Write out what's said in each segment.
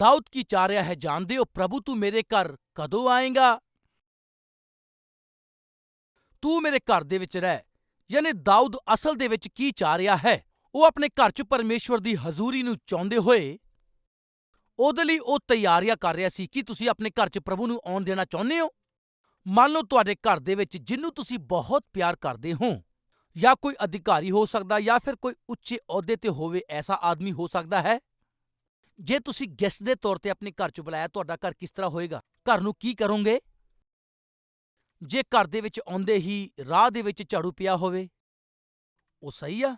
ਦਾਊਦ ਕੀ ਚਾਹ ਰਿਹਾ ਹੈ ਜਾਣਦੇ ਹੋ? ਪ੍ਰਭੂ ਤੂੰ ਮੇਰੇ ਘਰ ਕਦੋਂ ਆਏਗਾ? ਤੂੰ ਮੇਰੇ ਘਰ ਦੇ ਵਿੱਚ ਰਹਿ। ਯਾਨੀ ਦਾਊਦ ਅਸਲ ਦੇ ਵਿੱਚ ਕੀ ਚਾਹ ਰਿਹਾ ਹੈ? ਉਹ ਆਪਣੇ ਘਰ 'ਚ ਪਰਮੇਸ਼ਵਰ ਦੀ ਹਜ਼ੂਰੀ ਨੂੰ ਚਾਹੁੰਦੇ ਹੋਏ ਉਹਦੇ ਲਈ ਉਹ ਤਿਆਰੀਆਂ ਕਰ ਰਿਹਾ ਸੀ। ਕੀ ਤੁਸੀਂ ਆਪਣੇ ਘਰ 'ਚ ਪ੍ਰਭੂ ਨੂੰ ਆਉਣ ਦੇਣਾ ਚਾਹੁੰਦੇ ਹੋ? ਮੰਨ ਲਓ ਤੁਹਾਡੇ ਘਰ ਦੇ ਵਿੱਚ ਜਿਹਨੂੰ ਤੁਸੀਂ ਬਹੁਤ ਪਿਆਰ ਕਰਦੇ ਹੋ, ਜਾਂ ਕੋਈ ਅਧਿਕਾਰੀ ਹੋ ਸਕਦਾ, ਜਾਂ ਫਿਰ ਕੋਈ ਉੱਚੇ ਅਹੁਦੇ ਤੇ ਹੋਵੇ ਐਸਾ ਆਦਮੀ ਹੋ ਸਕਦਾ ਹੈ। ਜੇ ਤੁਸੀਂ ਗੈਸਟ ਦੇ ਤੌਰ ਤੇ ਆਪਣੇ ਘਰ 'ਚ ਬੁਲਾਇਆ, ਤੁਹਾਡਾ ਘਰ ਕਿਸ ਤਰ੍ਹਾਂ ਹੋਏਗਾ? ਘਰ ਨੂੰ ਕੀ ਕਰੋਗੇ? ਜੇ ਘਰ ਦੇ ਵਿੱਚ ਆਉਂਦੇ ਹੀ ਰਾਹ ਦੇ ਵਿੱਚ ਝਾੜੂ ਪਿਆ ਹੋਵੇ, ਉਹ ਸਹੀ ਆ?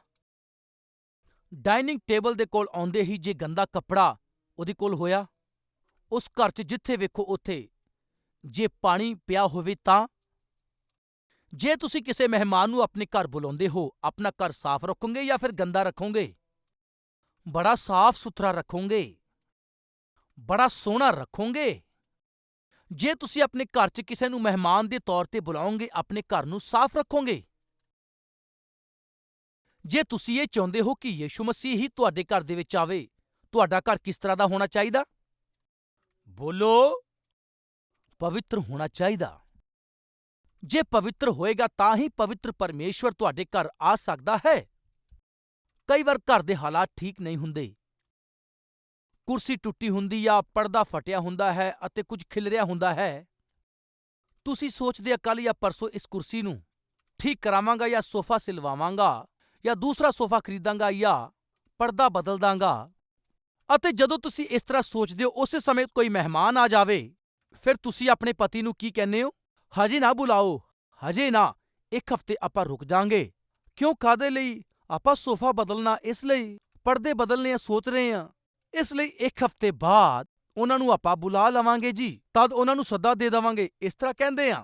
ਡਾਈਨਿੰਗ ਟੇਬਲ ਦੇ ਕੋਲ ਆਉਂਦੇ ਹੀ ਜੇ ਗੰਦਾ ਕੱਪੜਾ ਉਹਦੇ ਕੋਲ ਹੋਇਆ, ਉਸ ਘਰ 'ਚ ਜਿੱਥੇ ਵੇਖੋ ਉੱਥੇ ਜੇ ਪਾਣੀ ਪਿਆ ਹੋਵੇ ਤਾਂ? ਜੇ ਤੁਸੀਂ ਕਿਸੇ ਮਹਿਮਾਨ ਨੂੰ ਆਪਣੇ ਘਰ ਬੁਲਾਉਂਦੇ ਹੋ, ਆਪਣਾ ਘਰ ਸਾਫ਼ ਰੱਖੋਗੇ ਜਾਂ ਫਿਰ ਗੰਦਾ ਰੱਖੋਗੇ? ਬੜਾ ਸਾਫ਼ ਸੁਥਰਾ ਰੱਖੋਗੇ, ਬੜਾ ਸੋਹਣਾ ਰੱਖੋਗੇ। ਜੇ ਤੁਸੀਂ ਆਪਣੇ ਘਰ 'ਚ ਕਿਸੇ ਨੂੰ ਮਹਿਮਾਨ ਦੇ ਤੌਰ ਤੇ ਬੁਲਾਓਗੇ, ਆਪਣੇ ਘਰ ਨੂੰ ਸਾਫ਼ ਰੱਖੋਗੇ। ਜੇ ਤੁਸੀਂ ਇਹ ਚਾਹੁੰਦੇ ਹੋ ਕਿ ਯਿਸੂ ਮਸੀਹ ਹੀ ਤੁਹਾਡੇ ਘਰ ਦੇ ਵਿੱਚ ਆਵੇ, ਤੁਹਾਡਾ ਘਰ ਕਿਸ ਤਰ੍ਹਾਂ ਦਾ ਹੋਣਾ ਚਾਹੀਦਾ? ਬੋਲੋ, ਪਵਿੱਤਰ ਹੋਣਾ ਚਾਹੀਦਾ। ਜੇ ਪਵਿੱਤਰ ਹੋਏਗਾ ਤਾਂ ਹੀ ਪਵਿੱਤਰ ਪਰਮੇਸ਼ਵਰ ਤੁਹਾਡੇ ਘਰ ਆ ਸਕਦਾ ਹੈ। ਕਈ ਵਾਰ ਘਰ ਦੇ ਹਾਲਾਤ ਠੀਕ ਨਹੀਂ ਹੁੰਦੇ, ਕੁਰਸੀ ਟੁੱਟੀ ਹੁੰਦੀ ਜਾਂ ਪਰਦਾ ਫਟਿਆ ਹੁੰਦਾ ਹੈ ਅਤੇ ਕੁਝ ਖਿਲਰਿਆ ਹੁੰਦਾ ਹੈ। ਤੁਸੀਂ ਸੋਚਦੇ ਆ ਕੱਲ੍ਹ ਜਾਂ ਪਰਸੋਂ ਇਸ ਕੁਰਸੀ ਨੂੰ ਠੀਕ ਕਰਾਵਾਂਗਾ, ਜਾਂ ਸੋਫਾ ਸਿਲਵਾਵਾਂਗਾ, ਜਾਂ ਦੂਸਰਾ ਸੋਫਾ ਖਰੀਦਾਂਗਾ, ਜਾਂ ਪਰਦਾ ਬਦਲ ਦਾਂਗਾ। ਅਤੇ ਜਦੋਂ ਤੁਸੀਂ ਇਸ ਤਰ੍ਹਾਂ ਸੋਚਦੇ ਹੋ, ਉਸੇ ਸਮੇਂ ਕੋਈ ਮਹਿਮਾਨ ਆ ਜਾਵੇ, ਫਿਰ ਤੁਸੀਂ ਆਪਣੇ ਪਤੀ ਨੂੰ ਕੀ ਕਹਿੰਦੇ ਹੋ? ਹਜੇ ਨਾ ਬੁਲਾਓ, ਹਜੇ ਨਾ, 1 ਹਫ਼ਤੇ ਆਪਾਂ ਰੁਕ ਜਾਾਂਗੇ। ਕਿਉਂ? ਕਾਹਦੇ ਲਈ? ਆਪਾਂ ਸੋਫਾ ਬਦਲਣਾ, ਇਸ ਲਈ ਪਰਦੇ ਬਦਲਨੇ ਆ, ਸੋਚ ਰਹੇ ਹਾਂ। ਇਸ ਲਈ 1 ਹਫ਼ਤੇ ਬਾਅਦ ਉਹਨਾਂ ਨੂੰ ਆਪਾਂ ਬੁਲਾ ਲਵਾਂਗੇ ਜੀ, ਤਦ ਉਹਨਾਂ ਨੂੰ ਸੱਦਾ ਦੇ ਦੇਵਾਂਗੇ, ਇਸ ਤਰ੍ਹਾਂ ਕਹਿੰਦੇ ਆ।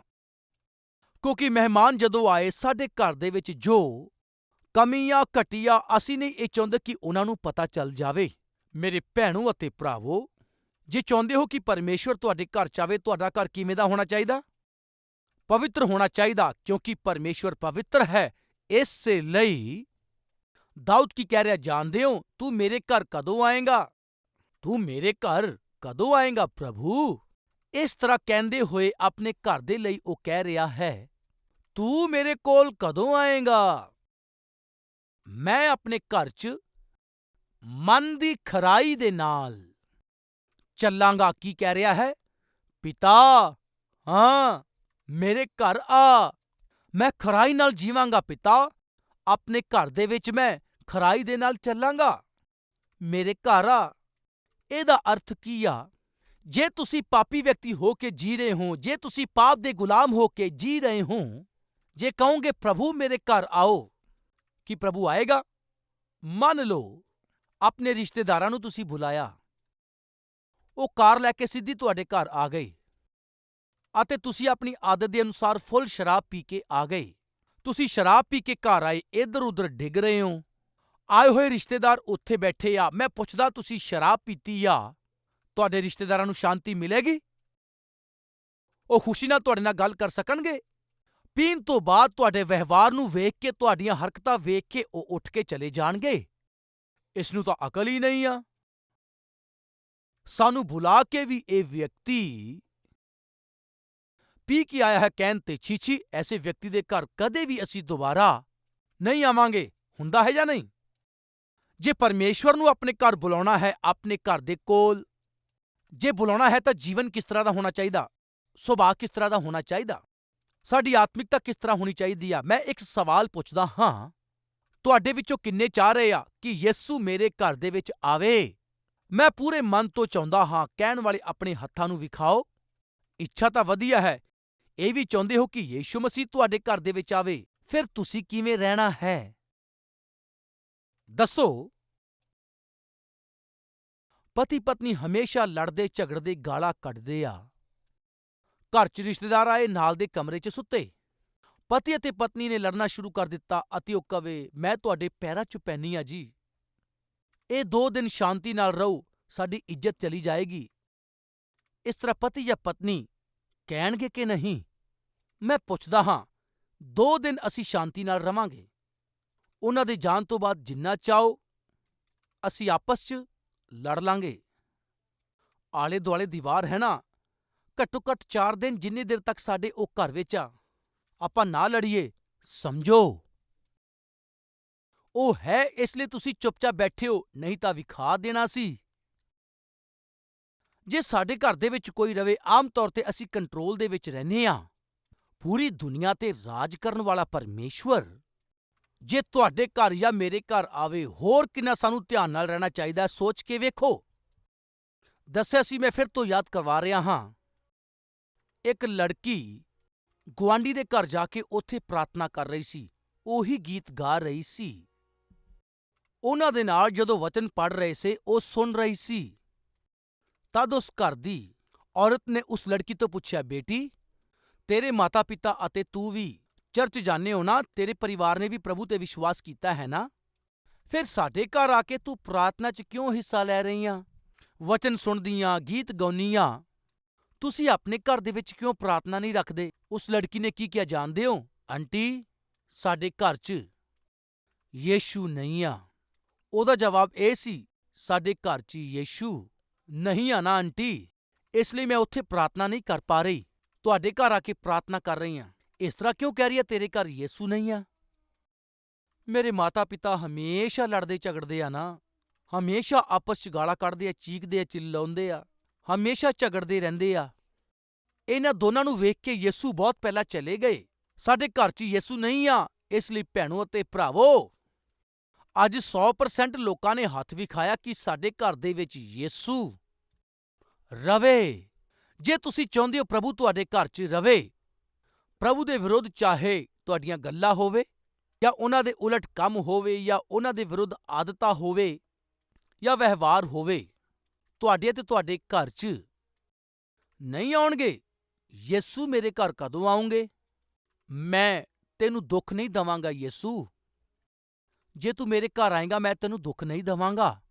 ਕਿਉਂਕਿ ਮਹਿਮਾਨ ਜਦੋਂ ਆਏ, ਸਾਡੇ ਘਰ ਦੇ ਵਿੱਚ ਜੋ ਕਮੀਆਂ ਘਟੀਆਂ, ਅਸੀਂ ਨਹੀਂ ਇਹ ਚਾਹੁੰਦੇ ਕਿ ਉਹਨਾਂ ਨੂੰ ਪਤਾ ਚੱਲ ਜਾਵੇ। ਮੇਰੇ ਭੈਣੋ ਅਤੇ ਭਰਾਵੋ, ਜੇ ਚਾਹੁੰਦੇ ਹੋ ਕਿ ਪਰਮੇਸ਼ਵਰ ਤੁਹਾਡੇ ਘਰ 'ਚ ਆਵੇ, ਤੁਹਾਡਾ ਘਰ ਕਿਵੇਂ ਦਾ ਹੋਣਾ ਚਾਹੀਦਾ? ਪਵਿੱਤਰ ਹੋਣਾ ਚਾਹੀਦਾ, ਕਿਉਂਕਿ ਪਰਮੇਸ਼ਵਰ ਪਵਿੱਤਰ ਹੈ। ਇਸੇ ਲਈ ਦਾਊਦ ਕੀ ਕਹਿ ਰਿਹਾ ਜਾਣਦੇ ਹੋ? ਤੂੰ ਮੇਰੇ ਘਰ ਕਦੋਂ ਆਏਗਾ? ਤੂੰ ਮੇਰੇ ਘਰ ਕਦੋਂ ਆਏਗਾ ਪ੍ਰਭੂ? ਇਸ ਤਰ੍ਹਾਂ ਕਹਿੰਦੇ ਹੋਏ ਆਪਣੇ ਘਰ ਦੇ ਲਈ ਉਹ ਕਹਿ ਰਿਹਾ ਹੈ, ਤੂੰ ਮੇਰੇ ਕੋਲ ਕਦੋਂ ਆਏਗਾ? ਮੈਂ ਆਪਣੇ ਘਰ 'ਚ ਮਨ ਦੀ ਖਰਾਈ ਦੇ ਨਾਲ ਚੱਲਾਂਗਾ। ਕੀ ਕਹਿ ਰਿਹਾ ਹੈ? ਪਿਤਾ, ਹਾਂ, ਮੇਰੇ ਘਰ ਆ। ਮੈਂ ਖਰਾਈ ਨਾਲ ਜੀਵਾਂਗਾ ਪਿਤਾ। ਆਪਣੇ ਘਰ ਦੇ ਵਿੱਚ ਮੈਂ ਖਰਾਈ ਦੇ ਨਾਲ ਚੱਲਾਂਗਾ। ਮੇਰੇ ਘਰ ਆ। ਇਹਦਾ ਅਰਥ ਕੀ ਆ? ਜੇ ਤੁਸੀਂ ਪਾਪੀ ਵਿਅਕਤੀ ਹੋ ਕੇ ਜੀ ਰਹੇ ਹੋ, ਜੇ ਤੁਸੀਂ ਪਾਪ ਦੇ ਗੁਲਾਮ ਹੋ ਕੇ ਜੀ ਰਹੇ ਹੋ, ਜੇ ਕਹੋਗੇ ਪ੍ਰਭੂ ਮੇਰੇ ਘਰ ਆਓ, ਕੀ ਪ੍ਰਭੂ ਆਏਗਾ? ਮੰਨ ਲਓ ਆਪਣੇ ਰਿਸ਼ਤੇਦਾਰਾਂ ਨੂੰ ਤੁਸੀਂ ਬੁਲਾਇਆ, ਉਹ ਕਾਰ ਲੈ ਕੇ ਸਿੱਧੀ ਤੁਹਾਡੇ ਘਰ ਆ ਗਏ ਅਤੇ ਤੁਸੀਂ ਆਪਣੀ ਆਦਤ ਦੇ ਅਨੁਸਾਰ ਫੁੱਲ ਸ਼ਰਾਬ ਪੀ ਕੇ ਆ ਗਏ। ਤੁਸੀਂ ਸ਼ਰਾਬ ਪੀ ਕੇ ਘਰ ਆਏ, ਇੱਧਰ-ਉੱਧਰ ਡਿੱਗ ਰਹੇ ਹੋ। ਆਏ ਹੋਏ ਰਿਸ਼ਤੇਦਾਰ ਉੱਥੇ ਬੈਠੇ ਆ। ਮੈਂ ਪੁੱਛਦਾ, ਤੁਸੀਂ ਸ਼ਰਾਬ ਪੀਤੀ ਆ, ਤੁਹਾਡੇ ਰਿਸ਼ਤੇਦਾਰਾਂ ਨੂੰ ਸ਼ਾਂਤੀ ਮਿਲੇਗੀ? ਉਹ ਖੁਸ਼ੀ ਨਾਲ ਤੁਹਾਡੇ ਨਾਲ ਗੱਲ ਕਰ ਸਕਣਗੇ? ਪੀਣ ਤੋਂ ਬਾਅਦ ਤੁਹਾਡੇ ਵਿਵਹਾਰ ਨੂੰ ਵੇਖ ਕੇ, ਤੁਹਾਡੀਆਂ ਹਰਕਤਾਂ ਵੇਖ ਕੇ ਉਹ ਉੱਠ ਕੇ ਚਲੇ ਜਾਣਗੇ? ਇਸ ਨੂੰ ਤਾਂ ਅਕਲ ਹੀ ਨਹੀਂ ਆ। ਸਾਨੂੰ ਬੁਲਾ ਕੇ ਵੀ ਇਹ ਵਿਅਕਤੀ ਪੀ ਕੇ ਆਇਆ ਹੈ ਕਹਿਣ ਤੇ ਛੀ, ਐਸੇ ਵਿਅਕਤੀ ਦੇ ਘਰ ਕਦੇ ਵੀ ਅਸੀਂ ਦੁਬਾਰਾ ਨਹੀਂ ਆਵਾਂਗੇ। ਹੁੰਦਾ ਹੈ ਜਾਂ ਨਹੀਂ? ਜੇ ਪਰਮੇਸ਼ਵਰ ਨੂੰ ਆਪਣੇ ਘਰ ਬੁਲਾਉਣਾ ਹੈ, ਆਪਣੇ ਘਰ ਦੇ ਕੋਲ ਜੇ ਬੁਲਾਉਣਾ ਹੈ, ਤਾਂ ਜੀਵਨ ਕਿਸ ਤਰ੍ਹਾਂ ਦਾ ਹੋਣਾ ਚਾਹੀਦਾ? ਸੁਭਾਅ ਕਿਸ ਤਰ੍ਹਾਂ ਦਾ ਹੋਣਾ ਚਾਹੀਦਾ? ਸਾਡੀ ਆਤਮਿਕਤਾ ਕਿਸ ਤਰ੍ਹਾਂ ਹੋਣੀ ਚਾਹੀਦੀ ਆ? ਮੈਂ ਇੱਕ ਸਵਾਲ ਪੁੱਛਦਾ ਹਾਂ, ਤੁਹਾਡੇ ਵਿੱਚੋਂ ਕਿੰਨੇ ਚਾਹ ਰਹੇ ਆ ਕਿ ਯਿਸੂ ਮੇਰੇ ਘਰ ਦੇ ਵਿੱਚ ਆਵੇ? ਮੈਂ ਪੂਰੇ ਮਨ ਤੋਂ ਚਾਹੁੰਦਾ ਹਾਂ। ਕਹਿਣ ਵਾਲੇ ਆਪਣੇ ਹੱਥਾਂ ਨੂੰ ਵਿਖਾਓ। ਇੱਛਾ ਤਾਂ ਵਧੀਆ ਹੈ। ਇਹ ਵੀ ਚਾਹੁੰਦੇ ਹੋ ਕਿ ਯਿਸੂ ਮਸੀਹ ਤੁਹਾਡੇ ਘਰ ਦੇ ਵਿੱਚ ਆਵੇ। ਫਿਰ ਤੁਸੀਂ ਕਿਵੇਂ ਰਹਿਣਾ ਹੈ? ਦੱਸੋ। ਪਤੀ ਪਤਨੀ ਹਮੇਸ਼ਾ ਲੜਦੇ ਝਗੜਦੇ ਗਾਲਾਂ ਕੱਢਦੇ ਆ। ਘਰ 'ਚ ਰਿਸ਼ਤੇਦਾਰ ਆਏ, ਨਾਲ ਦੇ ਕਮਰੇ 'ਚ ਸੁੱਤੇ। ਪਤੀ ਅਤੇ ਪਤਨੀ ਨੇ ਲੜਨਾ ਸ਼ੁਰੂ ਕਰ ਦਿੱਤਾ ਅਤੇ ਉਹ ਕਵੇ, ਮੈਂ ਤੁਹਾਡੇ ਪੈਰਾਂ 'ਚ ਪੈਂਦੀ ਆ ਜੀ, ਇਹ 2 ਦਿਨ ਸ਼ਾਂਤੀ ਨਾਲ ਰਹੋ, ਸਾਡੀ ਇੱਜ਼ਤ ਚਲੀ ਜਾਏਗੀ। ਇਸ ਤਰ੍ਹਾਂ ਪਤੀ ਜਾਂ ਪਤਨੀ ਕਹਿਣਗੇ ਕਿ ਨਹੀਂ? ਮੈਂ ਪੁੱਛਦਾ ਹਾਂ, 2 ਦਿਨ ਅਸੀਂ ਸ਼ਾਂਤੀ ਨਾਲ ਰਵਾਂਗੇ। ਉਹਨਾਂ ਦੇ ਜਾਣ ਤੋਂ ਬਾਅਦ ਜਿੰਨਾ ਚਾਹੋ ਅਸੀਂ ਆਪਸ 'ਚ ਲੜ ਲਾਂਗੇ। ਆਲੇ ਦੁਆਲੇ ਦੀਵਾਰ ਹੈ ਨਾ, ਘੱਟੋ ਘੱਟ 4 ਦਿਨ, ਜਿੰਨੀ ਦੇਰ ਤੱਕ ਸਾਡੇ ਉਹ ਘਰ ਵਿੱਚ ਆ, ਆਪਾਂ ਨਾ ਲੜੀਏ। ਸਮਝੋ, ਉਹ ਹੈ ਇਸ ਲਈ ਤੁਸੀਂ ਚੁੱਪਚਾਪ ਬੈਠੇ ਹੋ, ਨਹੀਂ ਤਾਂ ਵਿਖਾ ਦੇਣਾ ਸੀ। ਜੇ ਸਾਡੇ ਘਰ ਦੇ ਵਿੱਚ ਕੋਈ ਰਵੇ, ਆਮ ਤੌਰ ਤੇ ਅਸੀਂ ਕੰਟਰੋਲ ਦੇ ਵਿੱਚ ਰਹਿੰਦੇ ਹਾਂ। ਪੂਰੀ ਦੁਨੀਆ ਤੇ ਰਾਜ ਕਰਨ ਵਾਲਾ ਪਰਮੇਸ਼ਵਰ ਜੇ ਤੁਹਾਡੇ ਘਰ ਜਾਂ ਮੇਰੇ ਘਰ ਆਵੇ, ਹੋਰ ਕਿੰਨਾ ਸਾਨੂੰ ਧਿਆਨ ਨਾਲ ਰਹਿਣਾ ਚਾਹੀਦਾ ਹੈ, ਸੋਚ ਕੇ ਵੇਖੋ। ਦੱਸਿਆ ਸੀ, ਮੈਂ ਫਿਰ ਤੋਂ ਯਾਦ ਕਰਵਾ ਰਿਹਾ ਹਾਂ। ਇੱਕ ਲੜਕੀ ਗੁਆਂਢੀ ਦੇ ਘਰ ਜਾ ਕੇ ਉੱਥੇ ਪ੍ਰਾਰਥਨਾ ਕਰ ਰਹੀ ਸੀ, ਉਹੀ ਗੀਤ ਗਾ ਰਹੀ ਸੀ। ਉਹਨਾਂ ਦੇ ਨਾਲ ਜਦੋਂ ਵਚਨ ਪੜ੍ਹ ਰਹੇ ਸੀ, ਉਹ ਸੁਣ ਰਹੀ ਸੀ। ਤਦ ਉਸ ਘਰ ਦੀ ਔਰਤ ਨੇ ਉਸ ਲੜਕੀ ਤੋਂ ਪੁੱਛਿਆ, ਬੇਟੀ, ਤੇਰੇ ਮਾਤਾ-ਪਿਤਾ ਅਤੇ ਤੂੰ ਵੀ ਚਰਚ ਜਾਂਦੇ ਹੋ ਨਾ? ਤੇਰੇ ਪਰਿਵਾਰ ਨੇ ਵੀ ਪ੍ਰਭੂ ਤੇ ਵਿਸ਼ਵਾਸ ਕੀਤਾ ਹੈ ਨਾ? ਫਿਰ ਸਾਡੇ ਘਰ ਆ ਕੇ ਤੂੰ ਪ੍ਰਾਰਥਨਾ 'ਚ ਕਿਉਂ ਹਿੱਸਾ ਲੈ ਰਹੀ ਆਂ? ਵਚਨ ਸੁਣਦੀਆਂ, ਗੀਤ ਗਾਉਂਦੀਆਂ। ਤੁਸੀਂ ਆਪਣੇ ਘਰ ਦੇ ਵਿੱਚ ਕਿਉਂ ਪ੍ਰਾਰਥਨਾ ਨਹੀਂ ਰੱਖਦੇ? ਉਸ ਲੜਕੀ ਨੇ ਕੀ ਕਿਹਾ ਜਾਣਦੇ ਹੋ? ਆਂਟੀ, ਸਾਡੇ ਘਰ 'ਚ ਯੇਸ਼ੂ ਨਹੀਂ ਆ। ਉਹਦਾ ਜਵਾਬ ਇਹ ਸੀ, ਸਾਡੇ ਘਰ 'ਚ ਯੇਸ਼ੂ ਨਹੀਂ ਆ ਨਾ ਆਂਟੀ, ਇਸ ਲਈ ਮੈਂ ਉੱਥੇ ਪ੍ਰਾਰਥਨਾ ਨਹੀਂ ਕਰ ਪਾ ਰਹੀ। ਤੁਹਾਡੇ ਘਰ ਆ ਕੇ ਪ੍ਰਾਰਥਨਾ ਕਰ ਰਹੀ ਹਾਂ। ਇਸ ਤਰ੍ਹਾਂ ਕਿਉਂ ਕਹਿ ਰਹੀ ਹੈ, ਤੇਰੇ ਘਰ ਯੇਸੂ ਨਹੀਂ ਆ? ਮੇਰੇ ਮਾਤਾ-ਪਿਤਾ ਹਮੇਸ਼ਾ ਲੜਦੇ ਝਗੜਦੇ ਆ ਨਾ, ਹਮੇਸ਼ਾ ਆਪਸ 'ਚ ਗਾਲਾਂ ਕੱਢਦੇ ਆ, ਚੀਕਦੇ ਆ, ਚਿল্ਲਾਉਂਦੇ ਆ, ਹਮੇਸ਼ਾ ਝਗੜਦੇ ਰਹਿੰਦੇ ਆ। ਇਹਨਾਂ ਦੋਨਾਂ ਨੂੰ ਵੇਖ ਕੇ ਯੇਸੂ ਬਹੁਤ ਪਹਿਲਾਂ ਚਲੇ ਗਏ। ਸਾਡੇ ਘਰ 'ਚ ਯੇਸੂ ਨਹੀਂ ਆ। ਇਸ ਲਈ ਭੈਣੋ ਅਤੇ ਭਰਾਵੋ, ਅੱਜ 100% ਲੋਕਾਂ ਨੇ ਹੱਥ ਵਿਖਾਇਆ ਕਿ ਸਾਡੇ ਘਰ ਦੇ ਵਿੱਚ ਯੇਸੂ ਰਵੇ। ਜੇ ਤੁਸੀਂ ਚਾਹੁੰਦੇ ਹੋ ਪ੍ਰਭੂ ਤੁਹਾਡੇ ਘਰ 'ਚ ਰਵੇ, ਪ੍ਰਭੂ ਦੇ ਵਿਰੁੱਧ ਚਾਹੇ ਤੁਹਾਡੀਆਂ ਗੱਲਾਂ ਹੋਵੇ ਜਾਂ ਉਹਨਾਂ ਦੇ ਉਲਟ ਕੰਮ ਹੋਵੇ ਜਾਂ ਉਹਨਾਂ ਦੇ ਵਿਰੁੱਧ ਆਦਤਾਂ ਹੋਵੇ ਜਾਂ ਵਿਵਹਾਰ ਹੋਵੇ, ਤੁਹਾਡੇ ਤੇ ਤੁਹਾਡੇ ਘਰ 'ਚ ਨਹੀਂ ਆਉਣਗੇ। ਯੇਸੂ ਮੇਰੇ ਘਰ ਕਦੋਂ ਆਉਂਗੇ? ਮੈਂ ਤੈਨੂੰ ਦੁੱਖ ਨਹੀਂ ਦਵਾਂਗਾ ਯੇਸੂ। ਜੇ ਤੂੰ ਮੇਰੇ ਘਰ ਆਏਗਾ, ਮੈਂ ਤੈਨੂੰ ਦੁੱਖ ਨਹੀਂ ਦਵਾਂਗਾ,